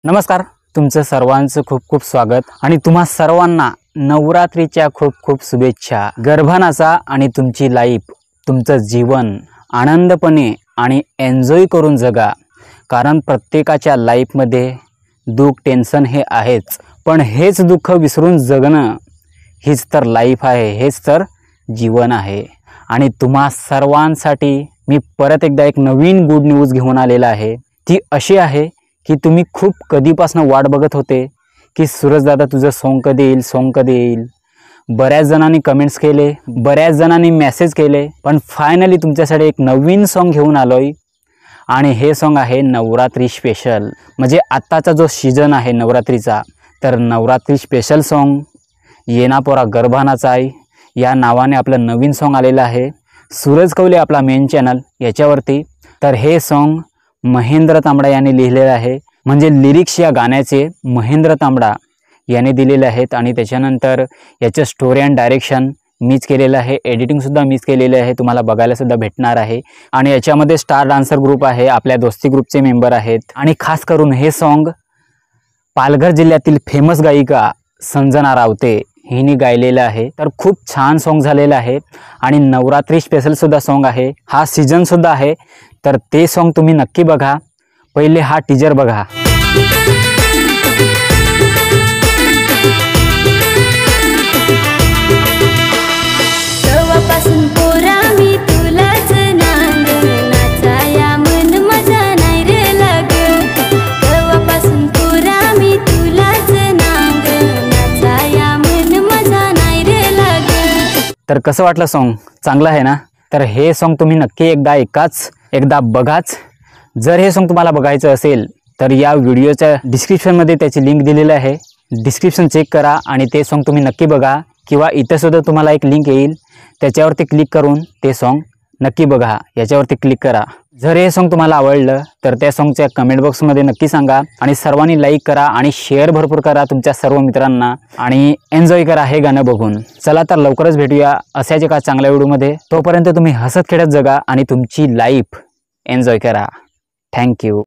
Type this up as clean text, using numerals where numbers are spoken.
नमस्कार, तुमचं सर्वांचं खूप खूप स्वागत आणि तुम्हा सर्वांना नवरात्रीच्या खूप खूप शुभेच्छा। गर्भानाचा आणि तुमची लाईफ, तुमचं जीवन आनंदपणे आणि एन्जॉय करून जगा, कारण प्रत्येकाच्या लाईफमध्ये दुःख टेन्शन हे आहेच, पण हेच दुःख विसरून जगणं हीच तर लाईफ आहे, हेच तर जीवन आहे। आणि तुम्हा सर्वांसाठी मी परत एकदा एक नवीन गुड न्यूज घेऊन आलेला आहे। ती अशी आहे की तुम्ही खूप कधीपासून वाट बघत होते की सूरज दादा तुझं सॉन्ग कधी येईल। बऱ्याच जणांनी कमेंट्स केले, बऱ्याच जणांनी मेसेज केले, पण फायनली तुमच्यासाठी एक नवीन सॉन्ग घेऊन आलोय। आणि हे सॉन्ग आहे नवरात्री स्पेशल, म्हणजे आत्ताचा जो सीजन आहे नवरात्रीचा, तर नवरात्री स्पेशल सॉन्ग येना पोरा गर्भानाचा आहे या नावाने आपलं नवीन सॉन्ग आलेलं आहे। सूरज कवले आपला मेन चॅनल याच्यावरती। तर हे सॉन्ग महेंद्र तांबडा यांनी लिहिलेलं आहे, म्हणजे लिरिक्स या गाण्याचे महेंद्र तांबडा यांनी दिलेले आहेत। आणि त्याच्यानंतर याचं स्टोरी अँड डायरेक्शन मीच केलेलं आहे, एडिटिंगसुद्धा मीच केलेलं आहे, तुम्हाला बघायलासुद्धा भेटणार आहे। आणि याच्यामध्ये स्टार डान्सर ग्रुप आहे, आपल्या दोस्ती ग्रुपचे मेंबर आहेत। आणि खास करून हे सॉन्ग पालघर जिल्ह्यातील फेमस गायिका संजना रावते हिने गायलेलं आहे। तर खूप छान सॉन्ग झालेलं आहे आणि नवरात्री स्पेशलसुद्धा सॉन्ग आहे, हा सीजनसुद्धा आहे। तर ते सॉन्ग तुम्ही नक्की बघा, पहिले हा टीजर बघा। तर कसं वाटलं सॉन्ग? चांगलं आहे ना? तर हे सॉन्ग तुम्ही नक्की एकदा बघाच। जर हे सॉन्ग तुम्हाला बघायचं असेल तर या व्हिडिओच्या डिस्क्रिप्शनमध्ये त्याची लिंक दिलेली आहे, डिस्क्रिप्शन चेक करा आणि ते सॉन्ग तुम्ही नक्की बघा। किंवा इथं सुद्धा तुम्हाला एक लिंक येईल, त्याच्यावरती क्लिक करून ते सॉन्ग नक्की बघा, याच्यावरती क्लिक करा। जर हे सॉन्ग तुम्हाला आवडलं तर त्या सॉन्गच्या कमेंट बॉक्समध्ये नक्की सांगा आणि सर्वांनी लाईक करा आणि शेअर भरपूर करा तुमच्या सर्व मित्रांना आणि एन्जॉय करा हे गाणं बघून। चला तर लवकरच भेटूया अशाच एका चांगल्या व्हिडिओमध्ये। तोपर्यंत तुम्ही हसत खेळत जगा आणि तुमची लाईफ एन्जॉय करा। थँक्यू।